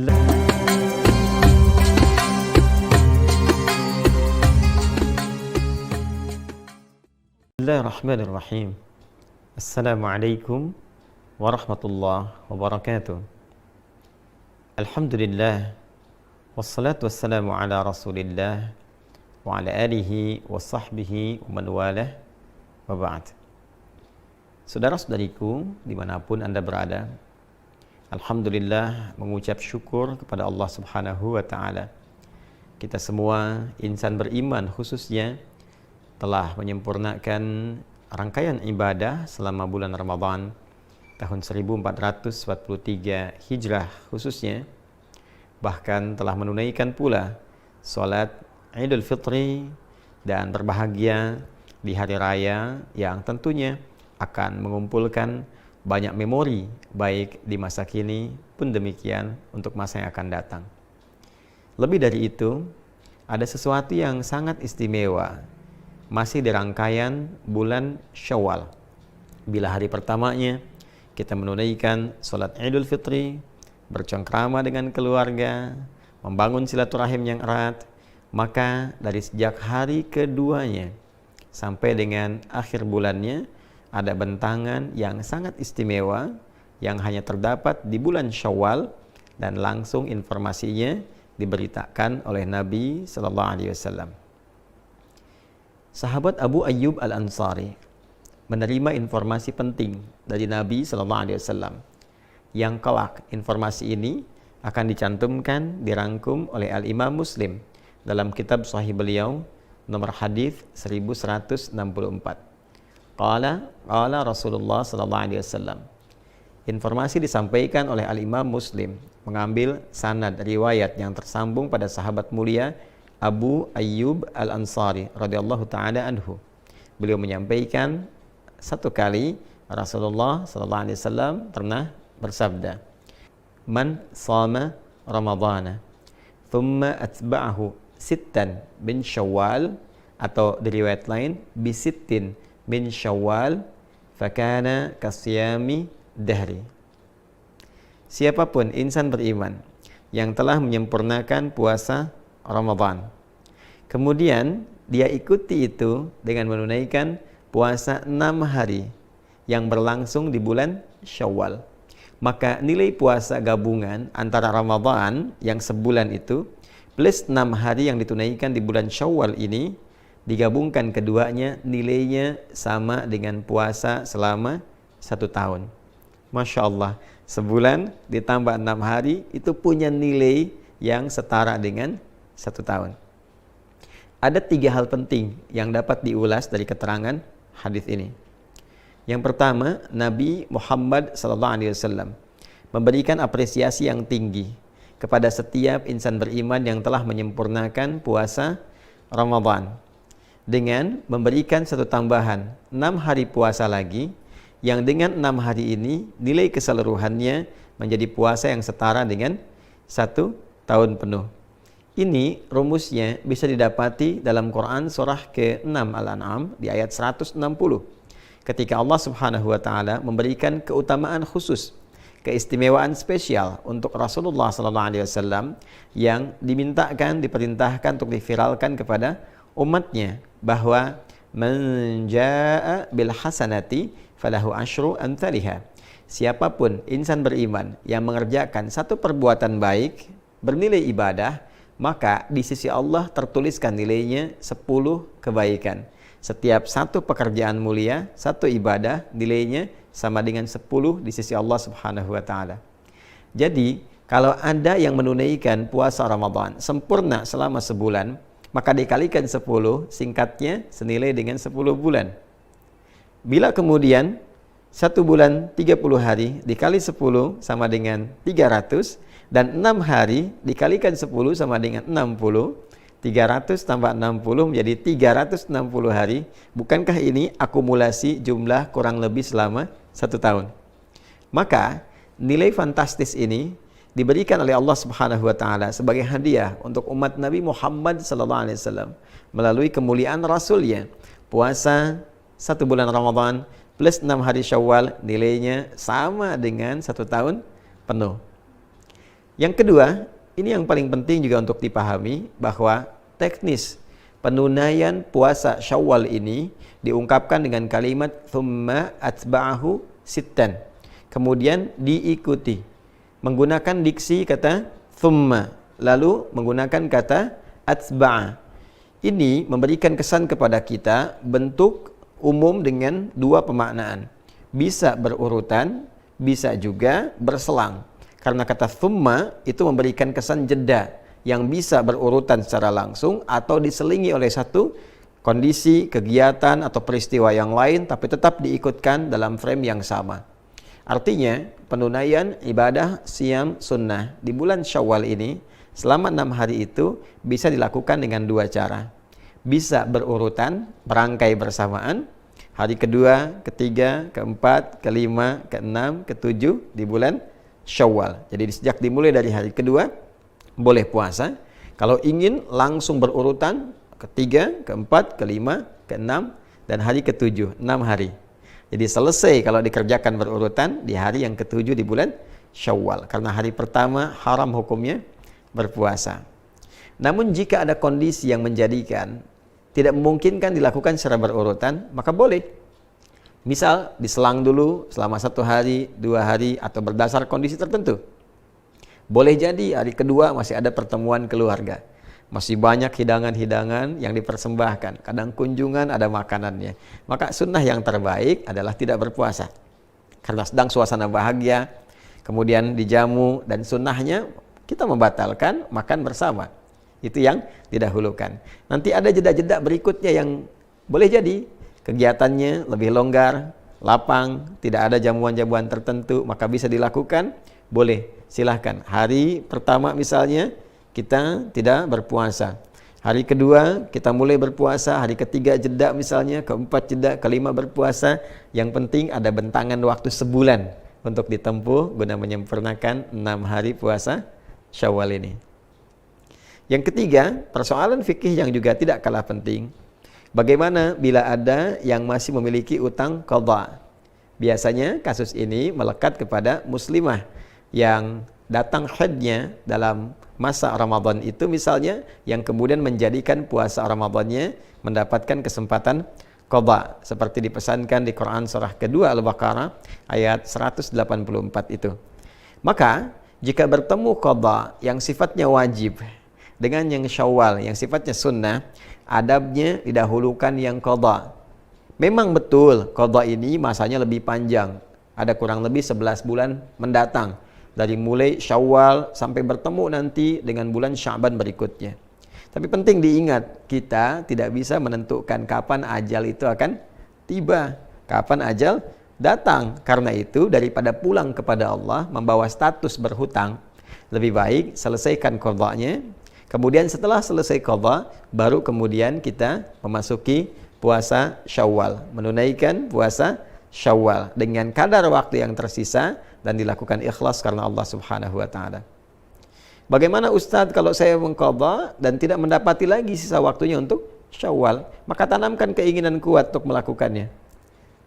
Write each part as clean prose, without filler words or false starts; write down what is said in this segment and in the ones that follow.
Bismillahirrahmanirrahim. Assalamualaikum warahmatullahi wabarakatuh. Alhamdulillah, wassalatu wassalamu ala rasulillah wa ala alihi wa sahbihi wa man walah, wa ba'd. Saudara-saudariku dimanapun Anda berada, Alhamdulillah mengucap syukur kepada Allah subhanahu wa ta'ala. Kita semua insan beriman khususnya telah menyempurnakan rangkaian ibadah selama bulan Ramadan tahun 1443 Hijrah khususnya, bahkan telah menunaikan pula salat Idul Fitri dan berbahagia di hari raya yang tentunya akan mengumpulkan banyak memori baik di masa kini pun demikian untuk masa yang akan datang. Lebih dari itu, ada sesuatu yang sangat istimewa masih di rangkaian bulan Syawal. Bila hari pertamanya kita menunaikan salat Idul Fitri, bercengkrama dengan keluarga, membangun silaturahim yang erat, maka dari sejak hari keduanya sampai dengan akhir bulannya ada bentangan yang sangat istimewa yang hanya terdapat di bulan Syawal dan langsung informasinya diberitakan oleh Nabi sallallahu alaihi wasallam. Sahabat Abu Ayyub Al-Ansari menerima informasi penting dari Nabi sallallahu alaihi wasallam yang kelak informasi ini akan dicantumkan, dirangkum oleh Al-Imam Muslim dalam kitab sahih beliau nomor hadis 1164. Qala Rasulullah sallallahu alaihi wasallam. Informasi disampaikan oleh Al-Imam Muslim mengambil sanad riwayat yang tersambung pada sahabat mulia Abu Ayyub Al-Ansari radhiyallahu taala anhu. Beliau menyampaikan satu kali Rasulullah sallallahu alaihi wasallam pernah bersabda, "Man shama Ramadhana thumma atba'ahu sittan min Syawal," atau di riwayat lain bisittin min Syawal, fakana kasyami dahri. Siapapun insan beriman yang telah menyempurnakan puasa Ramadan, kemudian dia ikuti itu dengan menunaikan puasa 6 hari yang berlangsung di bulan Syawal, maka nilai puasa gabungan antara Ramadan yang sebulan itu plus 6 hari yang ditunaikan di bulan Syawal ini, digabungkan keduanya nilainya sama dengan puasa selama 1 tahun. Masya Allah, sebulan ditambah 6 hari itu punya nilai yang setara dengan 1 tahun. Ada 3 hal penting yang dapat diulas dari keterangan hadis ini. Yang pertama, Nabi Muhammad SAW memberikan apresiasi yang tinggi kepada setiap insan beriman yang telah menyempurnakan puasa Ramadan dengan memberikan satu tambahan 6 hari puasa lagi, yang dengan 6 hari ini nilai keseluruhannya menjadi puasa yang setara dengan 1 tahun penuh. Ini rumusnya bisa didapati dalam Quran surah ke-6 Al-An'am di ayat 160. Ketika Allah Subhanahu wa taala memberikan keutamaan khusus, keistimewaan spesial untuk Rasulullah sallallahu alaihi wasallam yang diperintahkan untuk diviralkan kepada umatnya, bahwa man jaa bil hasanati falahu asyru amsalihha. Siapapun insan beriman yang mengerjakan satu perbuatan baik bernilai ibadah, maka di sisi Allah tertuliskan nilainya 10 kebaikan. Setiap satu pekerjaan mulia, satu ibadah, nilainya sama dengan 10 di sisi Allah Subhanahu wa taala. Jadi, kalau ada yang menunaikan puasa Ramadan sempurna selama sebulan, maka dikalikan 10, singkatnya senilai dengan 10 bulan. Bila kemudian 1 bulan 30 hari dikali 10 sama dengan 300, dan 6 hari dikalikan 10 sama dengan 60, 300 tambah 60 menjadi 360 hari. Bukankah ini akumulasi jumlah kurang lebih selama 1 tahun? Maka nilai fantastis ini diberikan oleh Allah Subhanahu wa taala sebagai hadiah untuk umat Nabi Muhammad sallallahu alaihi wasallam melalui kemuliaan Rasulnya. Puasa 1 bulan Ramadan plus 6 hari Syawal nilainya sama dengan 1 tahun penuh. Yang kedua, ini yang paling penting juga untuk dipahami, bahwa teknis penunaian puasa Syawal ini diungkapkan dengan kalimat thumma atba'ahu sittan. Kemudian diikuti menggunakan diksi kata thumma, lalu menggunakan kata atba'a. Ini memberikan kesan kepada kita bentuk umum dengan dua pemaknaan. Bisa berurutan, bisa juga berselang. Karena kata thumma itu memberikan kesan jeda yang bisa berurutan secara langsung atau diselingi oleh satu kondisi, kegiatan atau peristiwa yang lain, tapi tetap diikutkan dalam frame yang sama. Artinya penunaian ibadah siam sunnah di bulan Syawal ini selama 6 hari itu bisa dilakukan dengan dua cara. Bisa berurutan, berangkai bersamaan, hari kedua, ketiga, keempat, kelima, keenam, ketujuh di bulan Syawal. Jadi sejak dimulai dari hari kedua boleh puasa. Kalau ingin langsung berurutan, ketiga, keempat, kelima, keenam, dan hari ketujuh, 6 hari. Jadi selesai kalau dikerjakan berurutan di hari yang ketujuh di bulan Syawal. Karena hari pertama haram hukumnya berpuasa. Namun jika ada kondisi yang menjadikan tidak memungkinkan dilakukan secara berurutan, maka boleh. Misal diselang dulu selama 1 hari, 2 hari, atau berdasar kondisi tertentu. Boleh jadi hari kedua masih ada pertemuan keluarga. Masih banyak hidangan-hidangan yang dipersembahkan. Kadang kunjungan ada makanannya. Maka sunnah yang terbaik adalah tidak berpuasa. Karena sedang suasana bahagia, kemudian dijamu, dan sunnahnya kita membatalkan makan bersama. Itu yang didahulukan. Nanti ada jeda-jeda berikutnya yang boleh jadi kegiatannya lebih longgar, lapang, tidak ada jamuan-jamuan tertentu, maka bisa dilakukan, boleh, silahkan. Hari pertama misalnya kita tidak berpuasa, hari kedua kita mulai berpuasa, hari ketiga jeda misalnya, keempat jeda, kelima berpuasa. Yang penting ada bentangan waktu sebulan untuk ditempuh guna menyempurnakan 6 hari puasa Syawal ini. Yang ketiga, persoalan fikih yang juga tidak kalah penting. Bagaimana bila ada yang masih memiliki utang qadha? Biasanya kasus ini melekat kepada muslimah yang datang haidnya dalam masa Ramadan itu misalnya, yang kemudian menjadikan puasa Ramadannya mendapatkan kesempatan qadha, seperti dipesankan di Quran surah kedua Al-Baqarah ayat 184 itu. Maka jika bertemu qadha yang sifatnya wajib dengan yang Syawal yang sifatnya sunnah, adabnya didahulukan yang qadha. Memang betul qadha ini masanya lebih panjang, ada kurang lebih 11 bulan mendatang, dari mulai Syawal sampai bertemu nanti dengan bulan Sya'ban berikutnya. Tapi penting diingat, kita tidak bisa menentukan kapan ajal itu akan tiba, kapan ajal datang. Karena itu daripada pulang kepada Allah membawa status berhutang, lebih baik selesaikan qadhanya. Kemudian setelah selesai qadha, baru kemudian kita memasuki puasa Syawal, menunaikan puasa Syawal dengan kadar waktu yang tersisa dan dilakukan ikhlas karena Allah Subhanahu wa taala. Bagaimana Ustadz kalau saya mengqadha dan tidak mendapati lagi sisa waktunya untuk Syawal? Maka tanamkan keinginan kuat untuk melakukannya.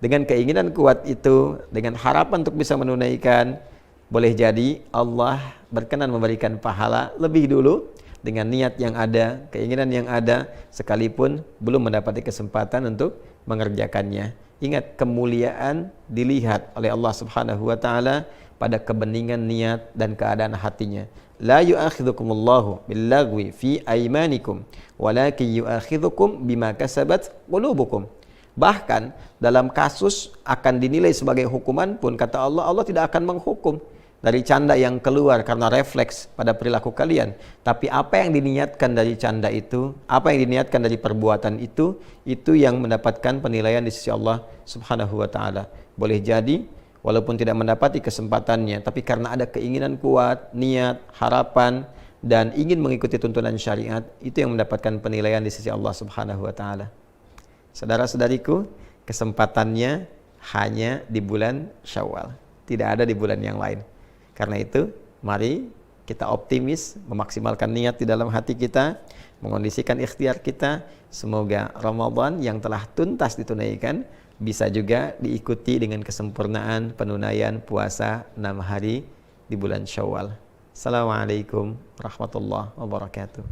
Dengan keinginan kuat itu, dengan harapan untuk bisa menunaikan, boleh jadi Allah berkenan memberikan pahala lebih dulu dengan niat yang ada, keinginan yang ada, sekalipun belum mendapati kesempatan untuk mengerjakannya. Ingat, kemuliaan dilihat oleh Allah Subhanahu wa taala pada kebeningan niat dan keadaan hatinya. La yu'akhidhukumullahu billagwi fi aymanikum walakin yu'akhidhukum bima kasabat qulubukum. Bahkan dalam kasus akan dinilai sebagai hukuman pun, kata Allah, Allah tidak akan menghukum dari canda yang keluar karena refleks pada perilaku kalian. Tapi apa yang diniatkan dari canda itu, apa yang diniatkan dari perbuatan itu yang mendapatkan penilaian di sisi Allah Subhanahu wa taala. Boleh jadi walaupun tidak mendapati kesempatannya, tapi karena ada keinginan kuat, niat, harapan, dan ingin mengikuti tuntunan syariat, itu yang mendapatkan penilaian di sisi Allah Subhanahu wa taala. Saudara-saudariku, kesempatannya hanya di bulan Syawal, tidak ada di bulan yang lain. Karena itu, mari kita optimis, memaksimalkan niat di dalam hati kita, mengondisikan ikhtiar kita. Semoga Ramadan yang telah tuntas ditunaikan bisa juga diikuti dengan kesempurnaan penunaian puasa 6 hari di bulan Syawal. Assalamualaikum warahmatullahi wabarakatuh.